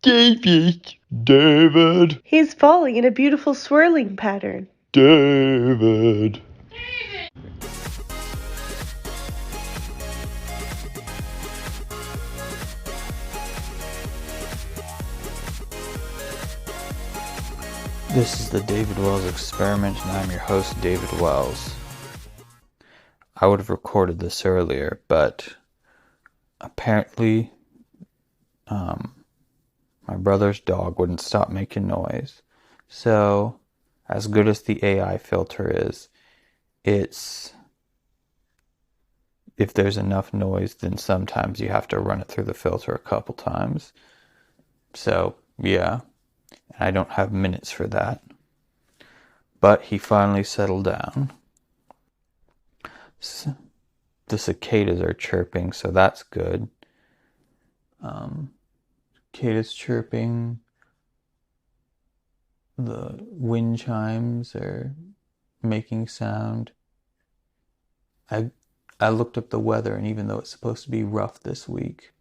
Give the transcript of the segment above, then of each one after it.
David. David. He's falling in a beautiful swirling pattern. David. This is the David Wells Experiment, and I'm your host, David Wells. I would have recorded this earlier, but apparently my brother's dog wouldn't stop making noise. So, as good as the AI filter is, if there's enough noise, then sometimes you have to run it through the filter a couple times. So, yeah, I don't have minutes for that. But he finally settled down. The cicadas are chirping, so that's good. Cicadas chirping. The wind chimes are making sound. I looked up the weather, and even though it's supposed to be rough this week,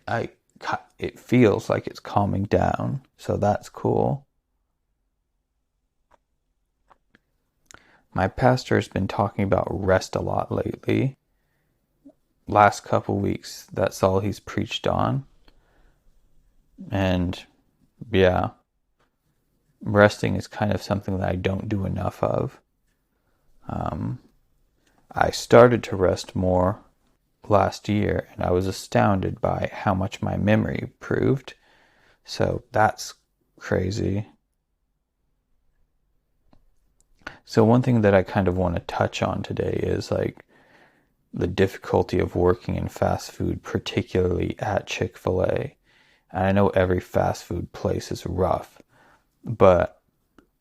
it feels like it's calming down, so that's cool. My pastor has been talking about rest a lot lately. Last couple weeks, that's all he's preached on. And yeah, resting is kind of something that I don't do enough of. I started to rest more last year, and I was astounded by how much my memory improved. So that's crazy. So one thing that I kind of want to touch on today is like the difficulty of working in fast food, particularly at Chick-fil-A. And I know every fast food place is rough, but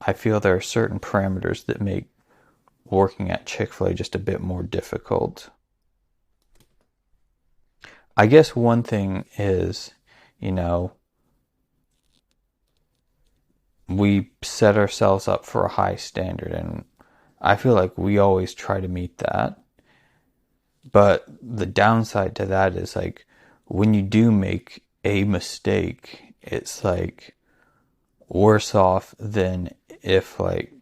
I feel there are certain parameters that make working at Chick-fil-A just a bit more difficult. I guess one thing is, we set ourselves up for a high standard, and I feel like we always try to meet that. But the downside to that is like when you do make a mistake, it's like worse off than if like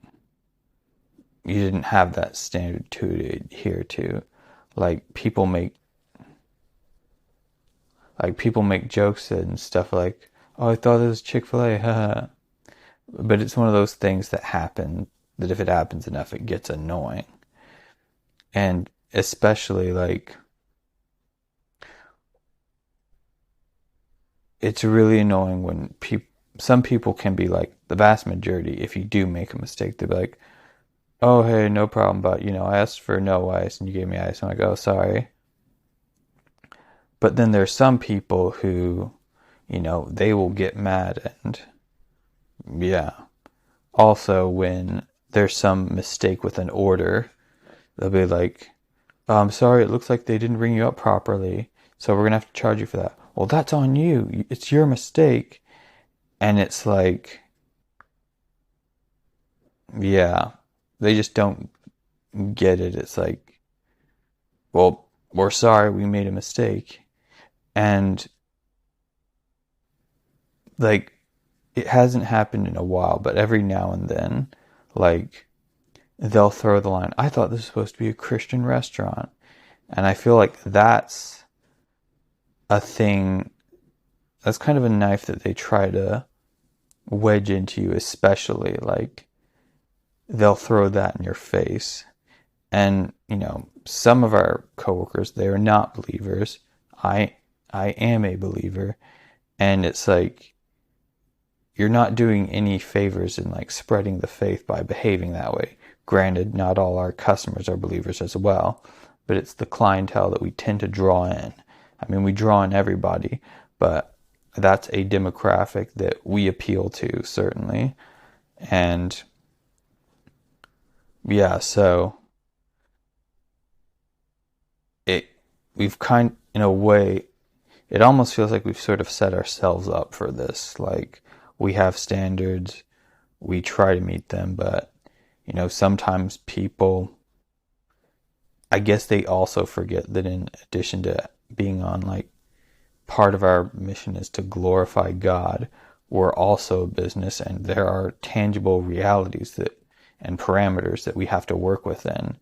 you didn't have that standard to adhere to. Like people make jokes and stuff like, "Oh, I thought it was Chick-fil-A," haha. But it's one of those things that if it happens enough, it gets annoying. And especially like, it's really annoying when some people can be like, the vast majority, if you do make a mistake, they'll be like, "Oh, hey, no problem, but I asked for no ice and you gave me ice." I'm like, "Oh, sorry." But then there's some people who, they will get mad, and yeah. Also, when there's some mistake with an order, they'll be like, "Oh, I'm sorry, it looks like they didn't ring you up properly, so we're gonna have to charge you for that." Well, that's on you. It's your mistake. And it's like, yeah, they just don't get it. It's like, well, we're sorry, we made a mistake. And like, it hasn't happened in a while, but every now and then, like, they'll throw the line, "I thought this was supposed to be a Christian restaurant." And I feel like that's a thing, that's kind of a knife that they try to wedge into you, especially like they'll throw that in your face. And some of our coworkers, they are not believers. I am a believer, and it's like you're not doing any favors in like spreading the faith by behaving that way. Granted, not all our customers are believers as well, but it's the clientele that we tend to draw in. I mean, we draw in everybody, but that's a demographic that we appeal to, certainly. And yeah, so in a way, it almost feels like we've sort of set ourselves up for this. Like, we have standards, we try to meet them, but sometimes people, I guess they also forget that in addition to being on like part of our mission is to glorify God, we're also a business, and there are tangible realities that and parameters that we have to work within.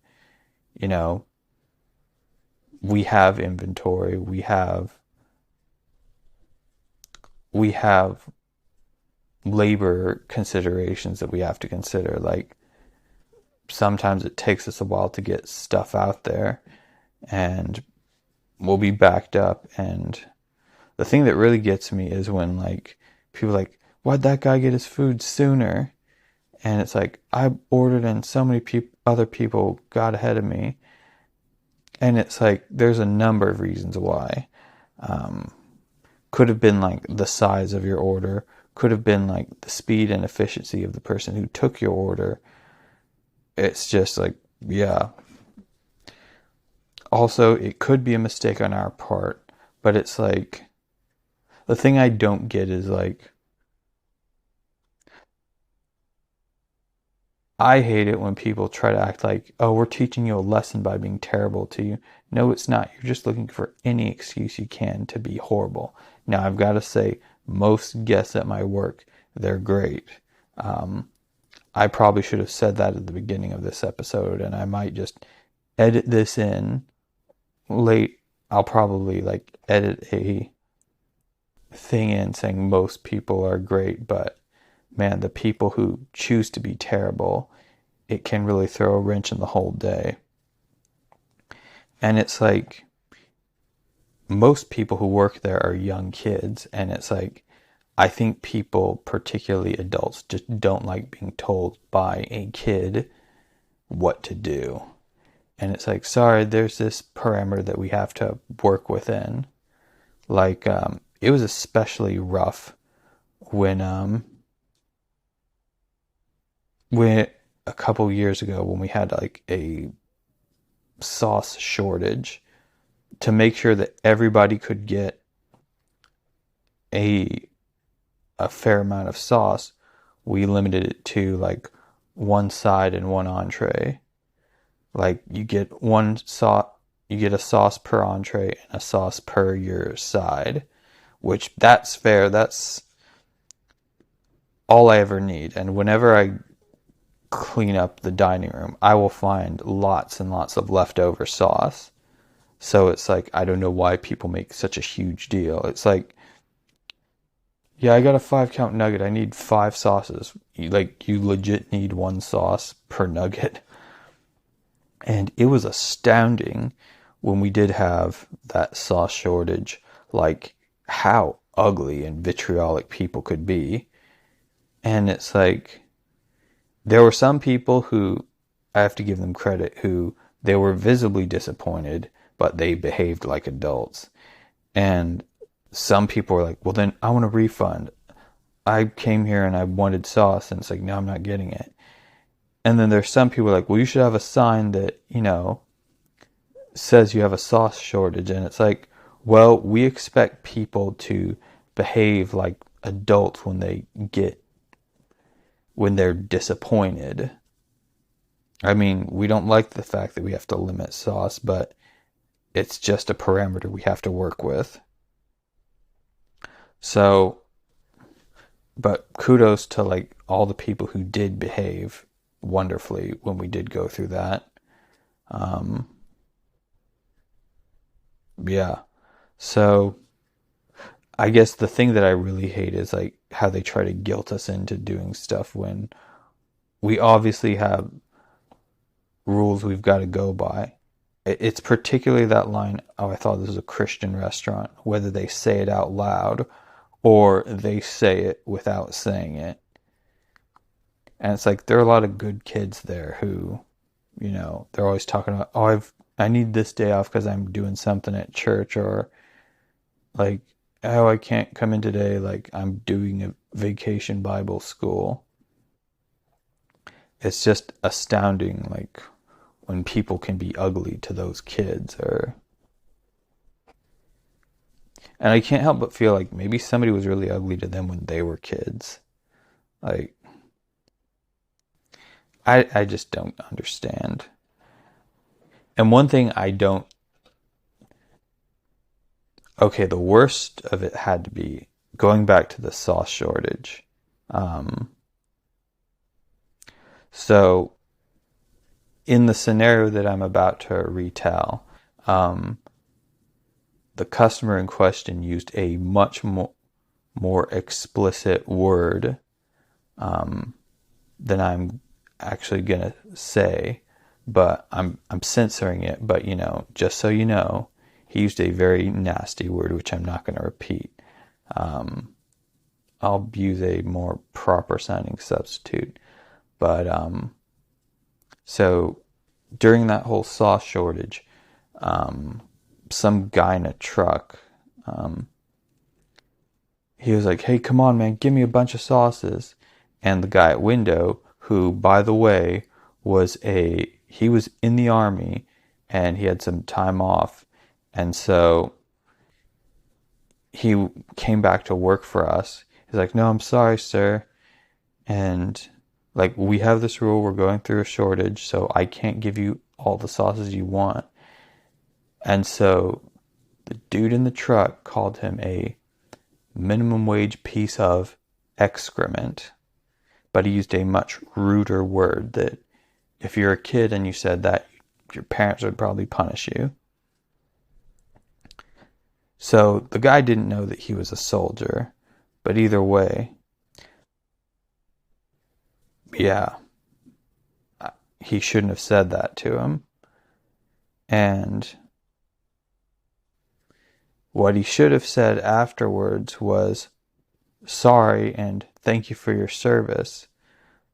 You know, we have inventory, we have labor considerations that we have to consider. Like, sometimes it takes us a while to get stuff out there, and we'll be backed up. And the thing that really gets me is when, like, people are like, why'd that guy get his food sooner? And it's like, I ordered and so many other people got ahead of me. And it's like, there's a number of reasons why. Could have been like the size of your order, could have been like the speed and efficiency of the person who took your order. It's just like, yeah. Also, it could be a mistake on our part, but it's like, the thing I don't get is like, I hate it when people try to act like, oh, we're teaching you a lesson by being terrible to you. No, it's not. You're just looking for any excuse you can to be horrible. Now, I've got to say, most guests at my work, they're great. I probably should have said that at the beginning of this episode, and I might just edit this in late. I'll probably like edit a thing in saying most people are great, but man, the people who choose to be terrible, it can really throw a wrench in the whole day. And it's like, most people who work there are young kids, and it's like, I think people, particularly adults, just don't like being told by a kid what to do. And it's like, sorry, there's this parameter that we have to work within. Like, it was especially rough when a couple years ago when we had like a sauce shortage, to make sure that everybody could get a fair amount of sauce, we limited it to like one side and one entree. Like, you get a sauce per entree and a sauce per your side, which that's fair. That's all I ever need. And whenever I clean up the dining room, I will find lots and lots of leftover sauce. So it's like, I don't know why people make such a huge deal. It's like, yeah, I got a 5-count nugget. I need 5 sauces. You legit need 1 sauce per nugget. And it was astounding when we did have that sauce shortage, like how ugly and vitriolic people could be. And it's like, there were some people who, I have to give them credit, who they were visibly disappointed, but they behaved like adults. And some people were like, well, then I want a refund. I came here and I wanted sauce, and it's like, no, I'm not getting it. And then there's some people like, well, you should have a sign that, says you have a sauce shortage. And it's like, well, we expect people to behave like adults when they're disappointed. I mean, we don't like the fact that we have to limit sauce, but it's just a parameter we have to work with. So, but kudos to like all the people who did behave wonderfully when we did go through that. Yeah. So I guess the thing that I really hate is like how they try to guilt us into doing stuff when we obviously have rules we've got to go by. It's particularly that line, oh, I thought this was a Christian restaurant, whether they say it out loud or they say it without saying it. And it's like, there are a lot of good kids there who, they're always talking about, oh, I need this day off because I'm doing something at church, or like, oh, I can't come in today, like I'm doing a vacation Bible school. It's just astounding, like, when people can be ugly to those kids. And I can't help but feel like maybe somebody was really ugly to them when they were kids. Like, I just don't understand. And one thing okay, the worst of it had to be going back to the sauce shortage. Um, so in the scenario that I'm about to retell, um, the customer in question used a much more explicit word than I'm actually gonna say, but I'm censoring it. But just so you know, he used a very nasty word, which I'm not gonna repeat. I'll use a more proper sounding substitute. But so during that whole sauce shortage, some guy in a truck, he was like, "Hey, come on, man, give me a bunch of sauces." And the guy at window, who, by the way, he was in the army and he had some time off. And so he came back to work for us. He's like, "No, I'm sorry, sir." And like, we have this rule, we're going through a shortage, so I can't give you all the sauces you want. And so the dude in the truck called him a minimum wage piece of excrement, but he used a much ruder word that if you're a kid and you said that, your parents would probably punish you. So the guy didn't know that he was a soldier, but either way, yeah, he shouldn't have said that to him. And what he should have said afterwards was sorry and thank you for your service.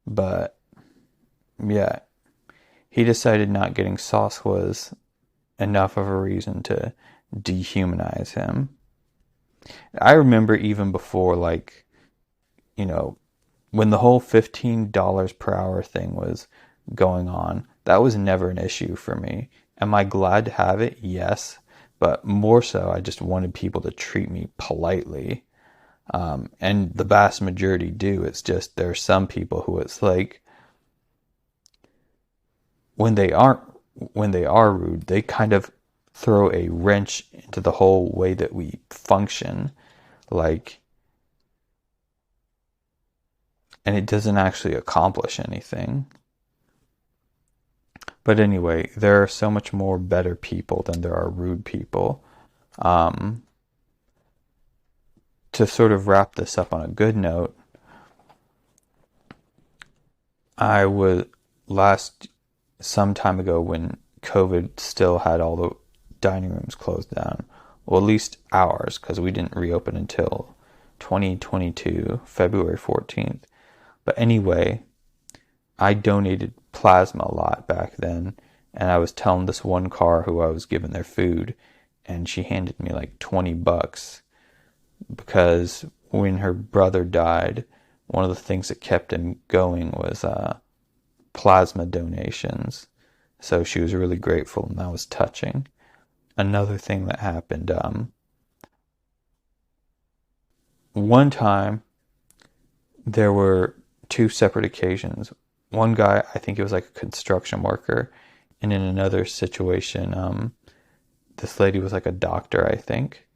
But yeah, he decided not getting sauce was enough of a reason to dehumanize him. I remember even before, like, when the whole $15 per hour thing was going on, that was never an issue for me. Am I glad to have it? Yes. But more so, I just wanted people to treat me politely. And the vast majority do. It's just there are some people who it's like, when they are rude, they kind of throw a wrench into the whole way that we function. Like, and it doesn't actually accomplish anything. But anyway, there are so much more better people than there are rude people. Um, to sort of wrap this up on a good note, I was some time ago when COVID still had all the dining rooms closed down. Well, at least ours, because we didn't reopen until 2022, February 14th. But anyway, I donated plasma a lot back then, and I was telling this one car who I was giving their food, and she handed me like $20 because when her brother died, one of the things that kept him going was plasma donations. So she was really grateful, and that was touching. Another thing that happened, one time there were two separate occasions. One guy, I think it was like a construction worker, and in another situation, this lady was like a doctor, I think.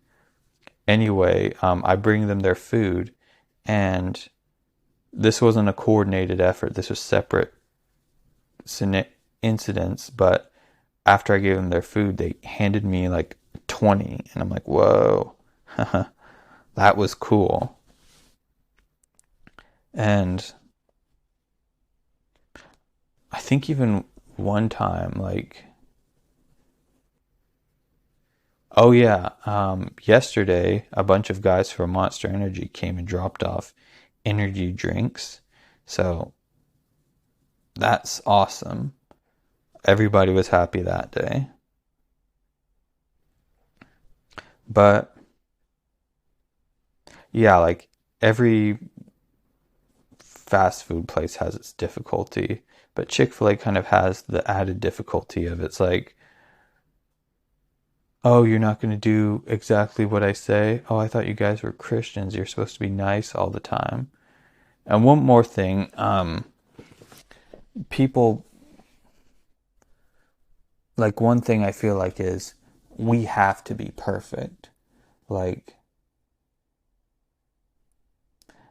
Anyway, I bring them their food, and this wasn't a coordinated effort. This was separate incidents, but after I gave them their food, they handed me like 20, and I'm like, whoa, that was cool. And I think even one time, like, oh yeah, yesterday a bunch of guys from Monster Energy came and dropped off energy drinks. So that's awesome. Everybody was happy that day. But yeah, like every fast food place has its difficulty, but Chick-fil-A kind of has the added difficulty of it's like, oh, you're not going to do exactly what I say? Oh, I thought you guys were Christians. You're supposed to be nice all the time. And one more thing, people, like one thing I feel like is we have to be perfect. like,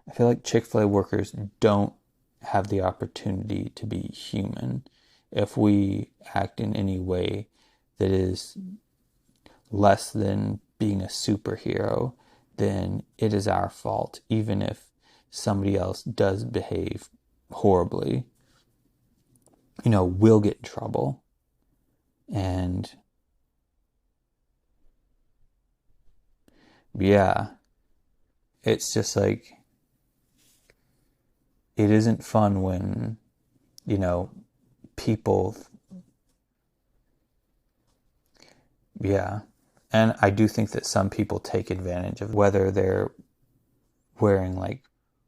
I feel like Chick-fil-A workers don't have the opportunity to be human. If we act in any way that is less than being a superhero, then it is our fault, even if somebody else does behave horribly. We'll get in trouble. And yeah, it's just like, it isn't fun when, people, yeah. And I do think that some people take advantage of whether they're wearing like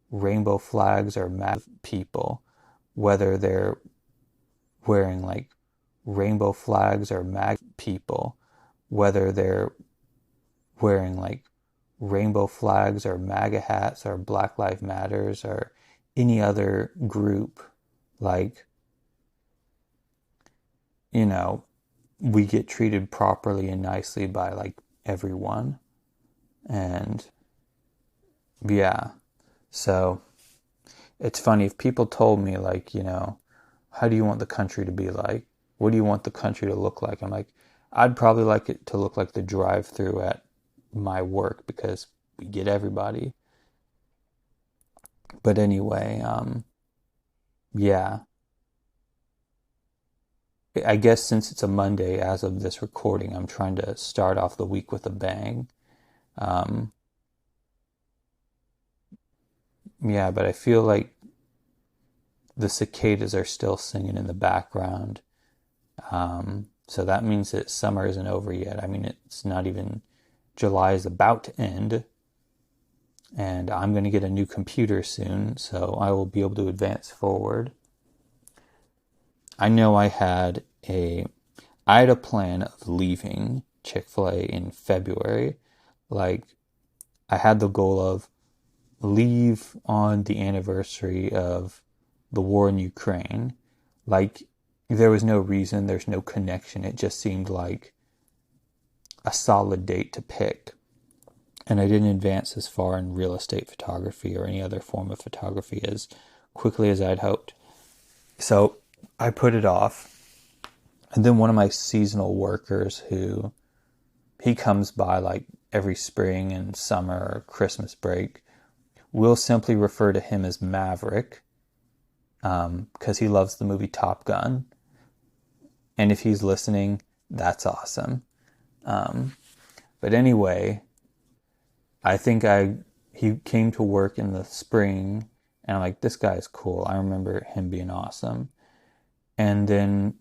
rainbow flags or MAGA people, whether they're wearing like rainbow flags or MAGA people, whether they're wearing like rainbow flags or MAGA hats or Black Lives Matters or any other group, like, we get treated properly and nicely by like everyone. And yeah, so it's funny if people told me like, how do you want the country to be like? What do you want the country to look like? I'm like, I'd probably like it to look like the drive-through at my work because we get everybody. But anyway, yeah. I guess since it's a Monday as of this recording, I'm trying to start off the week with a bang. Um, yeah, but I feel like the cicadas are still singing in the background. So that means that summer isn't over yet. I mean, it's not even, July is about to end. And I'm going to get a new computer soon, so I will be able to advance forward. I know I had a plan of leaving Chick-fil-A in February. Like, I had the goal of leave on the anniversary of the war in Ukraine. Like, there was no reason, there's no connection. It just seemed like a solid date to pick. And I didn't advance as far in real estate photography or any other form of photography as quickly as I'd hoped. So I put it off. And then one of my seasonal workers he comes by like every spring and summer or Christmas break. We'll simply refer to him as Maverick because he loves the movie Top Gun. And if he's listening, that's awesome. But anyway, I think he came to work in the spring and I'm like, this guy's cool. I remember him being awesome. And then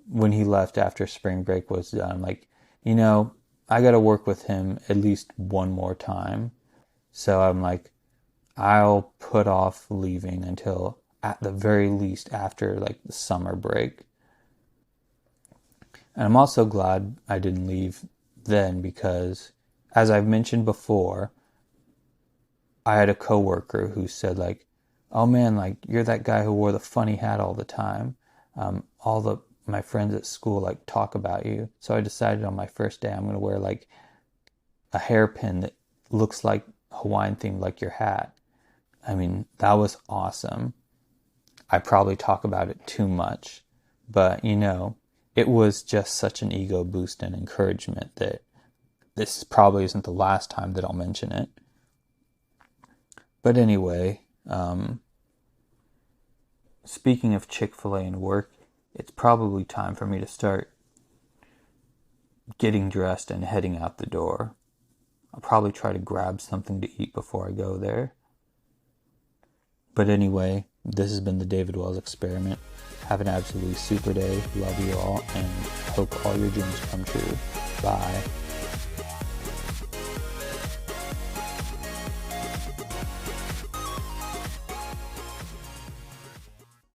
when he left after spring break was done, I'm like, I got to work with him at least one more time. So I'm like, I'll put off leaving until at the very least after like the summer break. And I'm also glad I didn't leave then because, as I've mentioned before, I had a coworker who said like, oh man, like you're that guy who wore the funny hat all the time. My friends at school like talk about you. So I decided on my first day I'm going to wear like a hairpin that looks like Hawaiian themed like your hat. I mean, that was awesome. I probably talk about it too much, but it was just such an ego boost and encouragement that this probably isn't the last time that I'll mention it. But anyway, speaking of Chick-fil-A and work, it's probably time for me to start getting dressed and heading out the door. I'll probably try to grab something to eat before I go there. But anyway, this has been the David Wells Experiment. Have an absolutely super day. Love you all and hope all your dreams come true. Bye.